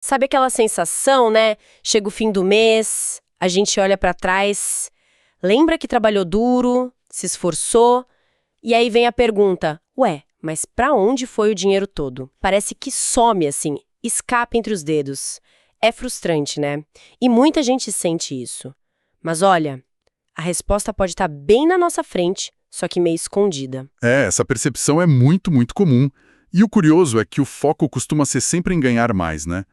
Sabe aquela sensação, né? Chega o fim do mês, a gente olha pra trás, lembra que trabalhou duro, se esforçou, e aí vem a pergunta: ué, mas pra onde foi o dinheiro todo? Parece que some assim, escapa entre os dedos. É frustrante, né? E muita gente sente isso. Mas olha, a resposta pode estar bem na nossa frente, só que meio escondida. Essa percepção é muito, muito comum. E o curioso é que o foco costuma ser sempre em ganhar mais, né?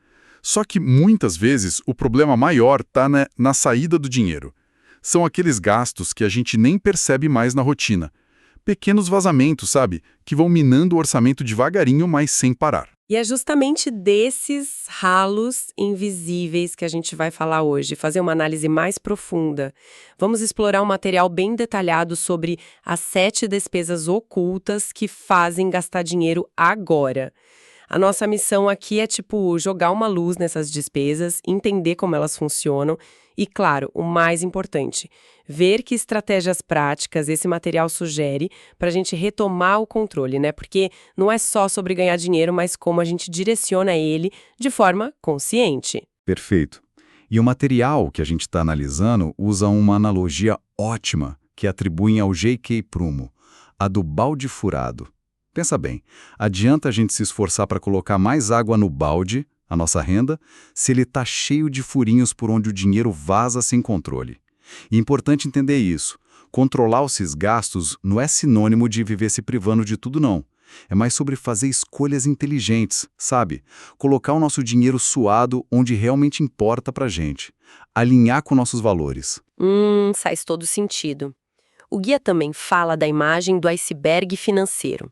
Só que muitas vezes o problema maior está na saída do dinheiro. São aqueles gastos que a gente nem percebe mais na rotina. Pequenos vazamentos, sabe? Que vão minando o orçamento devagarinho, mas sem parar. E é justamente desses ralos invisíveis que a gente vai falar hoje, fazer uma análise mais profunda. Vamos explorar um material bem detalhado sobre as 7 despesas ocultas que fazem gastar dinheiro agora. A nossa missão aqui é, jogar uma luz nessas despesas, entender como elas funcionam e, claro, o mais importante, ver que estratégias práticas esse material sugere para a gente retomar o controle, né? Porque não é só sobre ganhar dinheiro, mas como a gente direciona ele de forma consciente. Perfeito. E o material que a gente está analisando usa uma analogia ótima que atribuem ao G.K. Prumo, a do balde furado. Pensa bem, adianta a gente se esforçar para colocar mais água no balde, a nossa renda, se ele está cheio de furinhos por onde o dinheiro vaza sem controle. E é importante entender isso. Controlar esses gastos não é sinônimo de viver se privando de tudo, não. É mais sobre fazer escolhas inteligentes, sabe? Colocar o nosso dinheiro suado onde realmente importa pra gente. Alinhar com nossos valores. Faz todo sentido. O guia também fala da imagem do iceberg financeiro.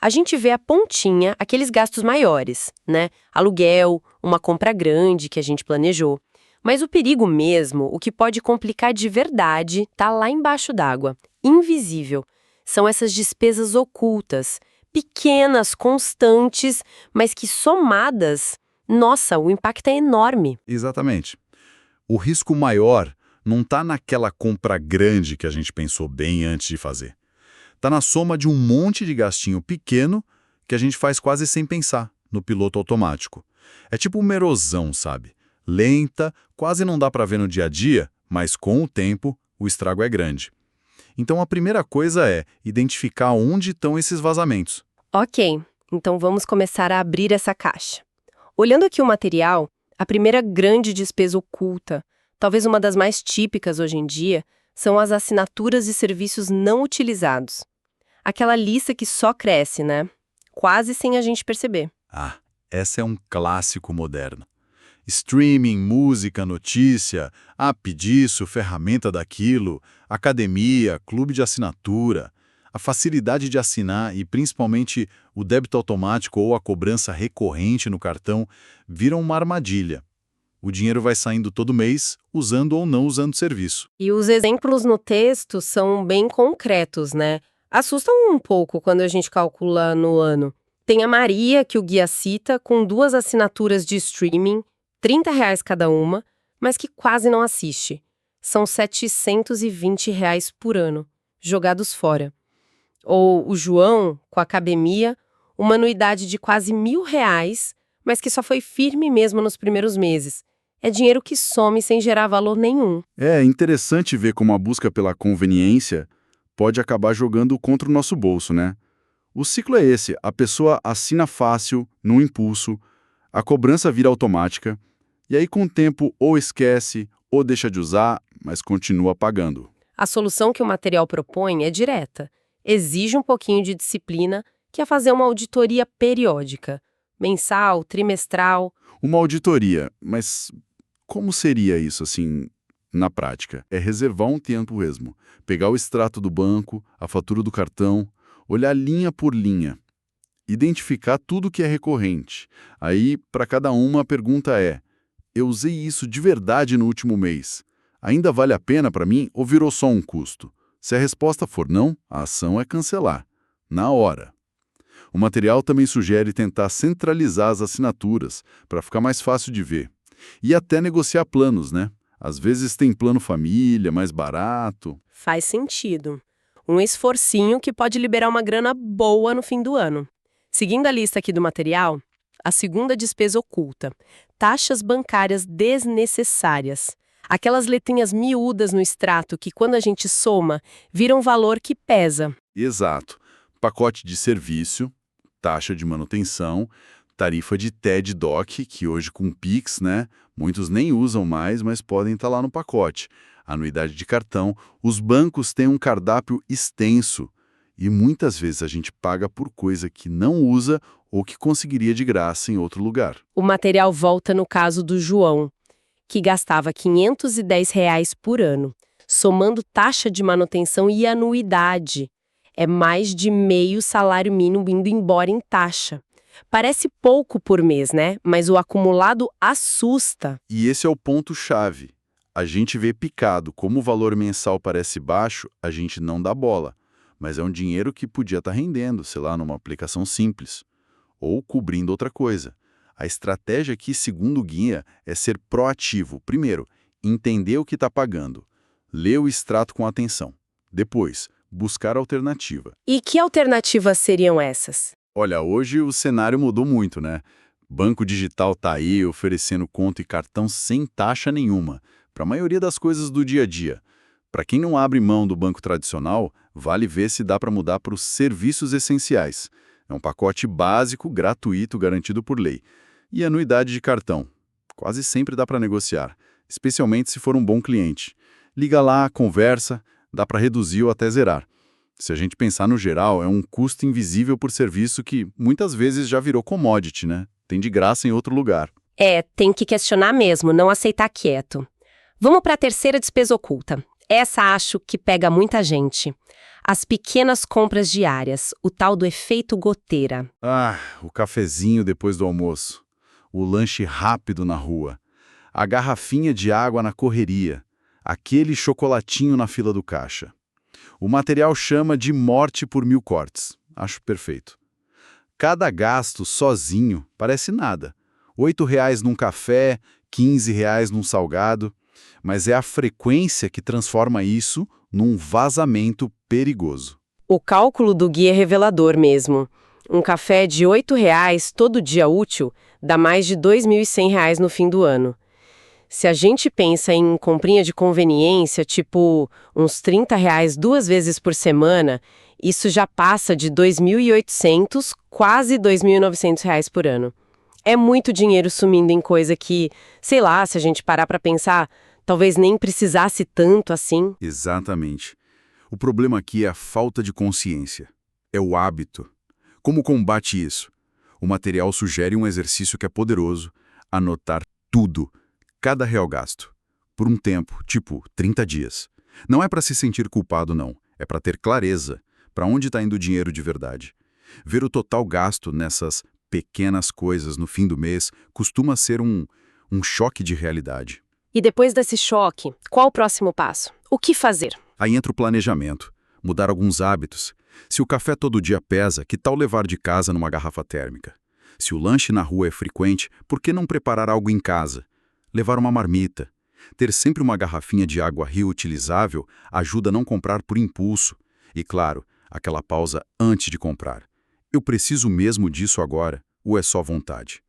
A gente vê a pontinha, aqueles gastos maiores, né? Aluguel, uma compra grande que a gente planejou. Mas o perigo mesmo, o que pode complicar de verdade, tá lá embaixo d'água, invisível. São essas despesas ocultas, pequenas, constantes, mas que somadas, nossa, o impacto é enorme. Exatamente. O risco maior não está naquela compra grande que a gente pensou bem antes de fazer. Está na soma de um monte de gastinho pequeno que a gente faz quase sem pensar, no piloto automático. É tipo uma erosão, sabe? Lenta, quase não dá para ver no dia a dia, mas com o tempo o estrago é grande. Então a primeira coisa é identificar onde estão esses vazamentos. Ok, então vamos começar a abrir essa caixa. Olhando aqui o material, a primeira grande despesa oculta, talvez uma das mais típicas hoje em dia, são as assinaturas de serviços não utilizados. Aquela lista que só cresce, né? Quase sem a gente perceber. Ah, essa é um clássico moderno. Streaming, música, notícia, app disso, ferramenta daquilo, academia, clube de assinatura. A facilidade de assinar e principalmente o débito automático ou a cobrança recorrente no cartão viram uma armadilha. O dinheiro vai saindo todo mês, usando ou não usando o serviço. E os exemplos no texto são bem concretos, né? Assustam um pouco quando a gente calcula no ano. Tem a Maria, que o guia cita, com 2 assinaturas de streaming, R$ 30 cada uma, mas que quase não assiste. São R$ 720 por ano, jogados fora. Ou o João, com a academia, uma anuidade de quase R$ 1.000, mas que só foi firme mesmo nos primeiros meses. É dinheiro que some sem gerar valor nenhum. É interessante ver como a busca pela conveniência pode acabar jogando contra o nosso bolso, né? O ciclo é esse, a pessoa assina fácil, no impulso, a cobrança vira automática, e aí com o tempo ou esquece, ou deixa de usar, mas continua pagando. A solução que o material propõe é direta. Exige um pouquinho de disciplina, que é fazer uma auditoria periódica, mensal, trimestral. Uma auditoria, mas como seria isso, assim, na prática? É reservar um tempo mesmo, pegar o extrato do banco, a fatura do cartão, olhar linha por linha, identificar tudo que é recorrente. Aí, para cada uma, a pergunta é: eu usei isso de verdade no último mês? Ainda vale a pena para mim ou virou só um custo? Se a resposta for não, a ação é cancelar, na hora. O material também sugere tentar centralizar as assinaturas para ficar mais fácil de ver. E até negociar planos, né? Às vezes tem plano família, mais barato. Faz sentido. Um esforcinho que pode liberar uma grana boa no fim do ano. Seguindo a lista aqui do material, A segunda despesa oculta. Taxas bancárias desnecessárias. Aquelas letrinhas miúdas no extrato que, quando a gente soma, viram um valor que pesa. Exato. Pacote de serviço, taxa de manutenção, tarifa de TED-DOC, que hoje com Pix, né, muitos nem usam mais, mas podem estar lá no pacote. Anuidade de cartão, os bancos têm um cardápio extenso e muitas vezes a gente paga por coisa que não usa ou que conseguiria de graça em outro lugar. O material volta no caso do João, que gastava R$ 510 por ano, somando taxa de manutenção e anuidade. É mais de meio salário mínimo indo embora em taxa. Parece pouco por mês, né? Mas o acumulado assusta. E esse é o ponto-chave. A gente vê picado, como o valor mensal parece baixo, a gente não dá bola. Mas é um dinheiro que podia estar rendendo, sei lá, numa aplicação simples. Ou cobrindo outra coisa. A estratégia aqui, segundo o guia, é ser proativo. Primeiro, entender o que está pagando. Ler o extrato com atenção. Depois, buscar alternativa. E que alternativas seriam essas? Olha, hoje o cenário mudou muito, né? Banco digital tá aí oferecendo conta e cartão sem taxa nenhuma, para a maioria das coisas do dia a dia. Para quem não abre mão do banco tradicional, vale ver se dá para mudar para os serviços essenciais. É um pacote básico, gratuito, garantido por lei. E anuidade de cartão. Quase sempre dá para negociar, especialmente se for um bom cliente. Liga lá, conversa, dá para reduzir ou até zerar. Se a gente pensar no geral, é um custo invisível por serviço que muitas vezes já virou commodity, né? Tem de graça em outro lugar. Tem que questionar mesmo, não aceitar quieto. Vamos para a terceira despesa oculta. Essa acho que pega muita gente. As pequenas compras diárias, o tal do efeito goteira. Ah, o cafezinho depois do almoço. O lanche rápido na rua. A garrafinha de água na correria. Aquele chocolatinho na fila do caixa. O material chama de morte por 1000 cortes. Acho perfeito. Cada gasto sozinho parece nada. R$ 8,00 num café, R$ 15,00 num salgado. Mas é a frequência que transforma isso num vazamento perigoso. O cálculo do guia é revelador mesmo. Um café de R$ 8,00 todo dia útil dá mais de R$ 2.100 no fim do ano. Se a gente pensa em comprinha de conveniência, tipo uns R$ 30,00 2 vezes por semana, isso já passa de R$ 2.800, quase R$ 2.900 por ano. É muito dinheiro sumindo em coisa que, sei lá, se a gente parar para pensar, talvez nem precisasse tanto assim. Exatamente. O problema aqui é a falta de consciência. É o hábito. Como combate isso? O material sugere um exercício que é poderoso: anotar tudo. Cada real gasto. Por um tempo, tipo 30 dias. Não é para se sentir culpado, não. É para ter clareza. Para onde está indo o dinheiro de verdade. Ver o total gasto nessas pequenas coisas no fim do mês costuma ser um choque de realidade. E depois desse choque, qual o próximo passo? O que fazer? Aí entra o planejamento. Mudar alguns hábitos. Se o café todo dia pesa, que tal levar de casa numa garrafa térmica? Se o lanche na rua é frequente, por que não preparar algo em casa? Levar uma marmita. Ter sempre uma garrafinha de água reutilizável ajuda a não comprar por impulso. E, claro, aquela pausa antes de comprar. Eu preciso mesmo disso agora ou é só vontade?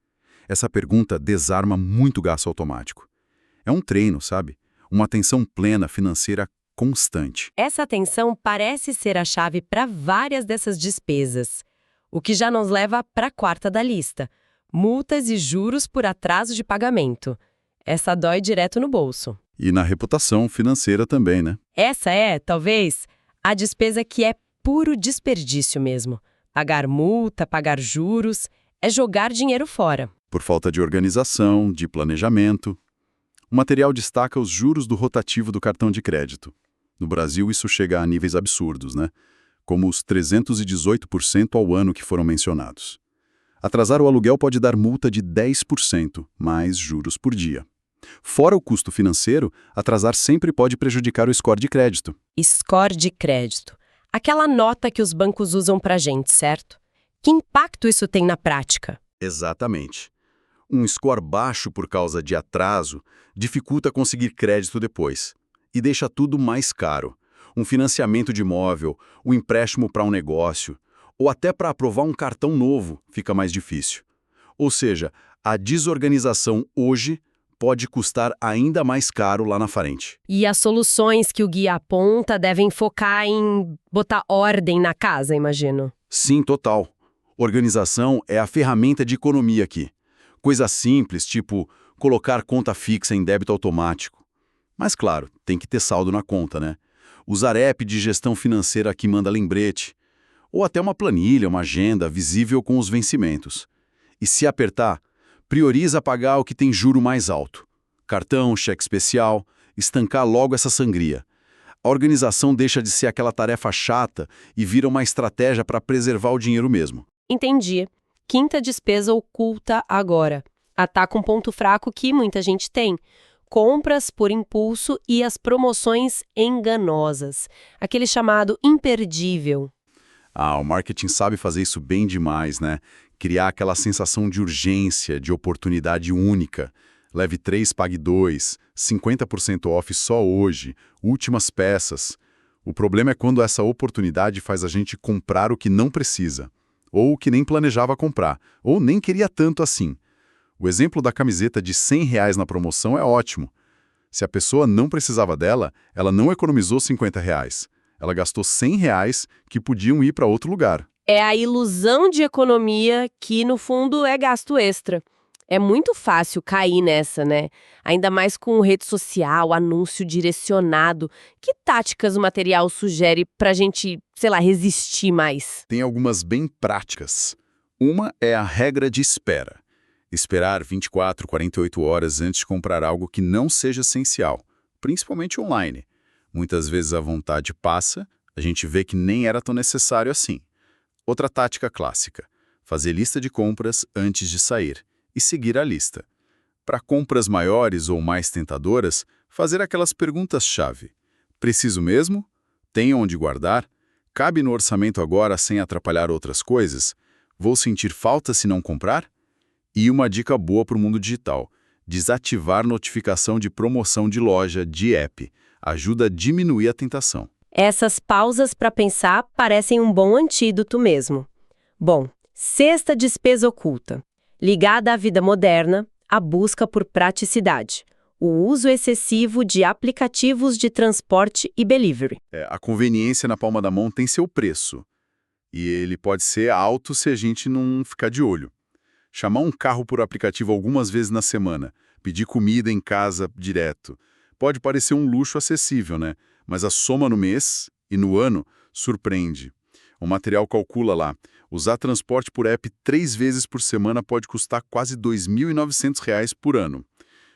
Essa pergunta desarma muito gasto automático. É um treino, sabe? Uma atenção plena financeira constante. Essa atenção parece ser a chave para várias dessas despesas. O que já nos leva para a quarta da lista: multas e juros por atraso de pagamento. Essa dói direto no bolso. E na reputação financeira também, né? Essa é, talvez, a despesa que é puro desperdício mesmo. Pagar multa, pagar juros, é jogar dinheiro fora. Por falta de organização, de planejamento. O material destaca os juros do rotativo do cartão de crédito. No Brasil, isso chega a níveis absurdos, né? Como os 318% ao ano que foram mencionados. Atrasar o aluguel pode dar multa de 10%, mais juros por dia. Fora o custo financeiro, atrasar sempre pode prejudicar o score de crédito. Score de crédito. Aquela nota que os bancos usam pra gente, certo? Que impacto isso tem na prática? Exatamente. Um score baixo por causa de atraso dificulta conseguir crédito depois e deixa tudo mais caro. Um financiamento de imóvel, um empréstimo para um negócio, ou até para aprovar um cartão novo fica mais difícil. Ou seja, a desorganização hoje pode custar ainda mais caro lá na frente. E as soluções que o guia aponta devem focar em botar ordem na casa, imagino. Sim, total. Organização é a ferramenta de economia aqui. Coisa simples, tipo colocar conta fixa em débito automático. Mas claro, tem que ter saldo na conta, né? Usar app de gestão financeira que manda lembrete. Ou até uma planilha, uma agenda visível com os vencimentos. E se apertar, prioriza pagar o que tem juro mais alto. Cartão, cheque especial, estancar logo essa sangria. A organização deixa de ser aquela tarefa chata e vira uma estratégia para preservar o dinheiro mesmo. Entendi. Quinta despesa oculta agora. Ataca um ponto fraco que muita gente tem. Compras por impulso e as promoções enganosas. Aquele chamado imperdível. O marketing sabe fazer isso bem demais, né? Criar aquela sensação de urgência, de oportunidade única. Leve 3, pague 2, 50% off só hoje, últimas peças. O problema é quando essa oportunidade faz a gente comprar o que não precisa, ou o que nem planejava comprar, ou nem queria tanto assim. O exemplo da camiseta de R$ 100 na promoção é ótimo. Se a pessoa não precisava dela, ela não economizou R$ 50. Ela gastou R$ 100 que podiam ir para outro lugar. É a ilusão de economia que, no fundo, é gasto extra. É muito fácil cair nessa, né? Ainda mais com rede social, anúncio direcionado. Que táticas o material sugere pra gente, sei lá, resistir mais? Tem algumas bem práticas. Uma é a regra de espera. Esperar 24, 48 horas antes de comprar algo que não seja essencial, principalmente online. Muitas vezes a vontade passa, a gente vê que nem era tão necessário assim. Outra tática clássica: fazer lista de compras antes de sair e seguir a lista. Para compras maiores ou mais tentadoras, fazer aquelas perguntas-chave. Preciso mesmo? Tem onde guardar? Cabe no orçamento agora sem atrapalhar outras coisas? Vou sentir falta se não comprar? E uma dica boa para o mundo digital: desativar notificação de promoção de loja, de app. Ajuda a diminuir a tentação. Essas pausas para pensar parecem um bom antídoto mesmo. Bom, sexta despesa oculta. Ligada à vida moderna, a busca por praticidade. O uso excessivo de aplicativos de transporte e delivery. A conveniência na palma da mão tem seu preço. E ele pode ser alto se a gente não ficar de olho. Chamar um carro por aplicativo algumas vezes na semana, pedir comida em casa direto. Pode parecer um luxo acessível, né? Mas a soma no mês e no ano surpreende. O material calcula lá: usar transporte por app 3 vezes por semana pode custar quase R$ 2.900 por ano.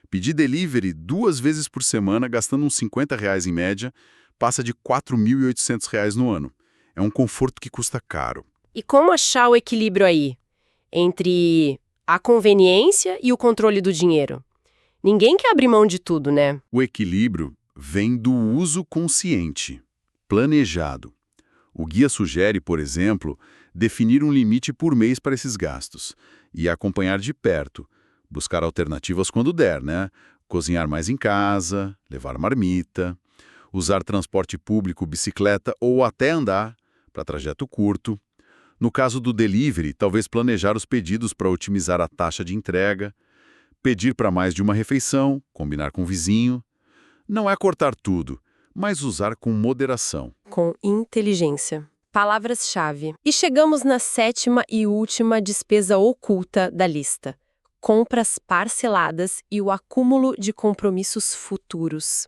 Pedir delivery 2 vezes por semana, gastando uns R$ 50 em média, passa de R$ 4.800 no ano. É um conforto que custa caro. E como achar o equilíbrio aí? Entre a conveniência e o controle do dinheiro? Ninguém quer abrir mão de tudo, né? O equilíbrio vem do uso consciente, planejado. O guia sugere, por exemplo, definir um limite por mês para esses gastos e acompanhar de perto, buscar alternativas quando der, né? Cozinhar mais em casa, levar marmita, usar transporte público, bicicleta ou até andar para trajeto curto. No caso do delivery, talvez planejar os pedidos para otimizar a taxa de entrega, pedir para mais de uma refeição, combinar com o vizinho. Não é cortar tudo, mas usar com moderação. Com inteligência. Palavras-chave. E chegamos na sétima e última despesa oculta da lista: compras parceladas e o acúmulo de compromissos futuros.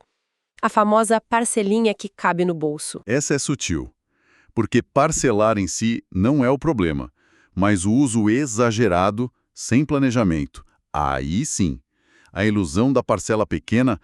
A famosa parcelinha que cabe no bolso. Essa é sutil, porque parcelar em si não é o problema, mas o uso exagerado, sem planejamento. Aí sim. A ilusão da parcela pequena,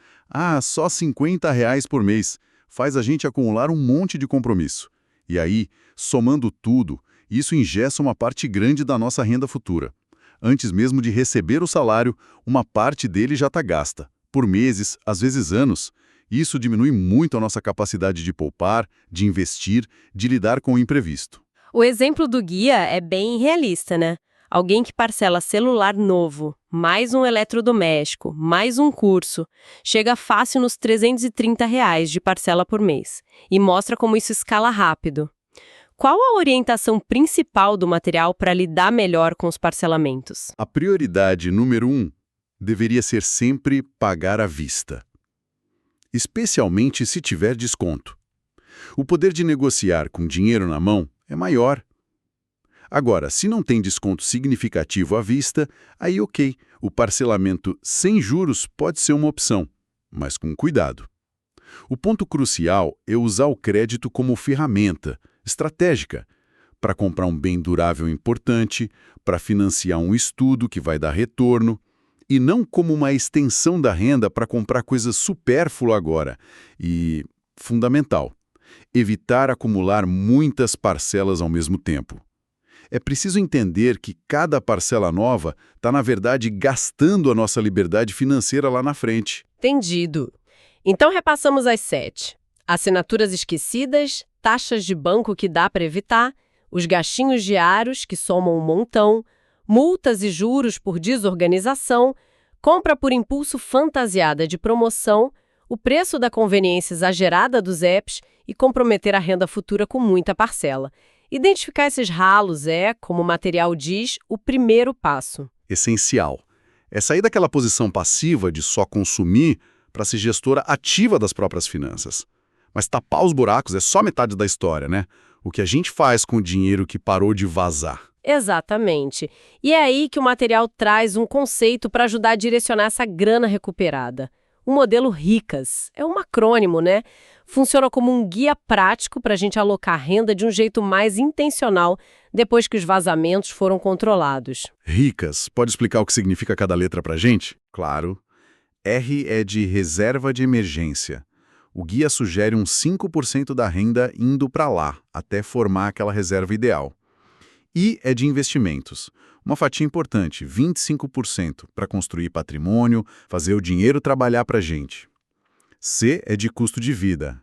só R$ 50 por mês, faz a gente acumular um monte de compromisso. E aí, somando tudo, isso ingessa uma parte grande da nossa renda futura. Antes mesmo de receber o salário, uma parte dele já está gasta. Por meses, às vezes anos. Isso diminui muito a nossa capacidade de poupar, de investir, de lidar com o imprevisto. O exemplo do guia é bem realista, né? Alguém que parcela celular novo, mais um eletrodoméstico, mais um curso, chega fácil nos R$ 330 de parcela por mês e mostra como isso escala rápido. qual a orientação principal do material para lidar melhor com os parcelamentos? A prioridade número 1 deveria ser sempre pagar à vista, especialmente se tiver desconto. O poder de negociar com dinheiro na mão é maior. Agora, se não tem desconto significativo à vista, aí ok, o parcelamento sem juros pode ser uma opção, mas com cuidado. O ponto crucial é usar o crédito como ferramenta estratégica para comprar um bem durável importante, para financiar um estudo que vai dar retorno, e não como uma extensão da renda para comprar coisa supérflua agora. E, fundamental, evitar acumular muitas parcelas ao mesmo tempo. É preciso entender que cada parcela nova está, na verdade, gastando a nossa liberdade financeira lá na frente. Entendido. Então repassamos as 7. Assinaturas esquecidas, taxas de banco que dá para evitar, os gastinhos diários que somam um montão, multas e juros por desorganização, compra por impulso fantasiada de promoção, o preço da conveniência exagerada dos apps e comprometer a renda futura com muita parcela. Identificar esses ralos é, como o material diz, o primeiro passo. Essencial. É sair daquela posição passiva de só consumir para ser gestora ativa das próprias finanças. Mas tapar os buracos é só metade da história, né? O que a gente faz com o dinheiro que parou de vazar. Exatamente. E é aí que o material traz um conceito para ajudar a direcionar essa grana recuperada. O modelo RICAS. É um acrônimo, né? Funciona como um guia prático para a gente alocar renda de um jeito mais intencional depois que os vazamentos foram controlados. RICAS, pode explicar o que significa cada letra para a gente? Claro. R é de reserva de emergência. O guia sugere uns 5% da renda indo para lá, até formar aquela reserva ideal. I é de investimentos. Uma fatia importante, 25%, para construir patrimônio, fazer o dinheiro trabalhar para a gente. C é de custo de vida.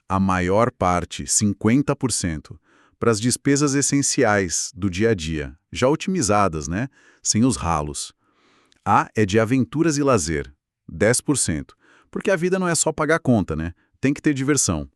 A maior parte, 50%, para as despesas essenciais do dia a dia, já otimizadas, né? Sem os ralos. A é de aventuras e lazer, 10%, porque a vida não é só pagar conta, né? Tem que ter diversão.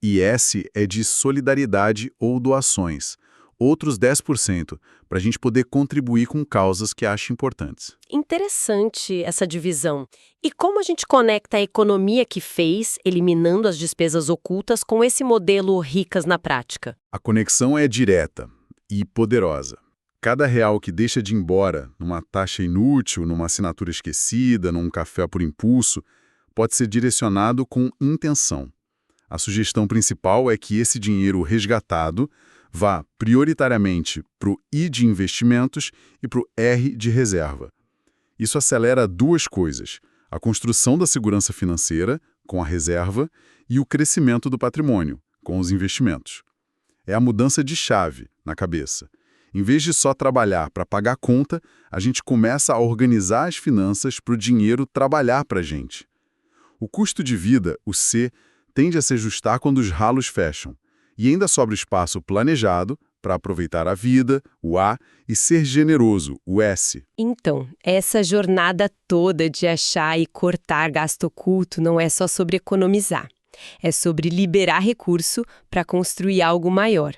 E S é de solidariedade ou doações, outros 10%, para a gente poder contribuir com causas que acha importantes. Interessante essa divisão. E como a gente conecta a economia que fez, eliminando as despesas ocultas, com esse modelo RICAS na prática? A conexão é direta e poderosa. Cada real que deixa de ir embora numa taxa inútil, numa assinatura esquecida, num café por impulso, pode ser direcionado com intenção. A sugestão principal é que esse dinheiro resgatado vá prioritariamente para o I de investimentos e para o R de reserva. Isso acelera duas coisas: a construção da segurança financeira, com a reserva, e o crescimento do patrimônio, com os investimentos. É a mudança de chave na cabeça. Em vez de só trabalhar para pagar conta, a gente começa a organizar as finanças para o dinheiro trabalhar para a gente. O custo de vida, o C, tende a se ajustar quando os ralos fecham. E ainda sobra espaço planejado para aproveitar a vida, o A, e ser generoso, o S. Então, essa jornada toda de achar e cortar gasto oculto não é só sobre economizar. É sobre liberar recurso para construir algo maior.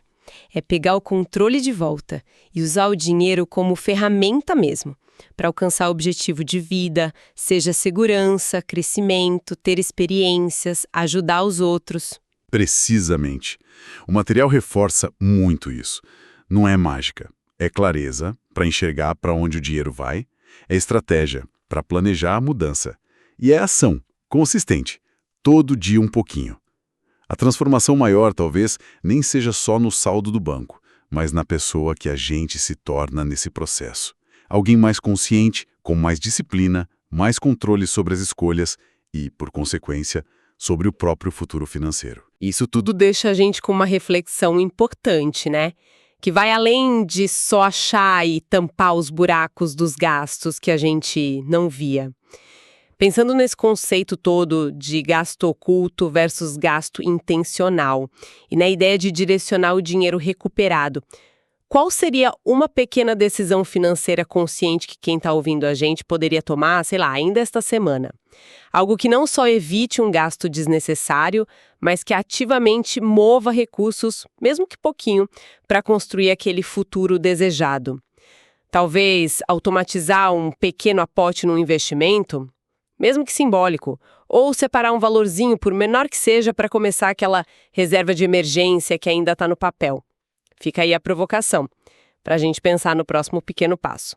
É pegar o controle de volta e usar o dinheiro como ferramenta mesmo, para alcançar o objetivo de vida, seja segurança, crescimento, ter experiências, ajudar os outros. Precisamente. O material reforça muito isso. Não é mágica. É clareza para enxergar para onde o dinheiro vai, é estratégia para planejar a mudança. E é ação, consistente, todo dia um pouquinho. A transformação maior, talvez, nem seja só no saldo do banco, mas na pessoa que a gente se torna nesse processo. Alguém mais consciente, com mais disciplina, mais controle sobre as escolhas e, por consequência, sobre o próprio futuro financeiro. Isso tudo deixa a gente com uma reflexão importante, né? Que vai além de só achar e tampar os buracos dos gastos que a gente não via. Pensando nesse conceito todo de gasto oculto versus gasto intencional, e na ideia de direcionar o dinheiro recuperado, Qual seria uma pequena decisão financeira consciente que quem está ouvindo a gente poderia tomar, sei lá, ainda esta semana? Algo que não só evite um gasto desnecessário, mas que ativamente mova recursos, mesmo que pouquinho, para construir aquele futuro desejado. Talvez automatizar um pequeno aporte num investimento, mesmo que simbólico, ou separar um valorzinho, por menor que seja, para começar aquela reserva de emergência que ainda está no papel. Fica aí a provocação, para a gente pensar no próximo pequeno passo.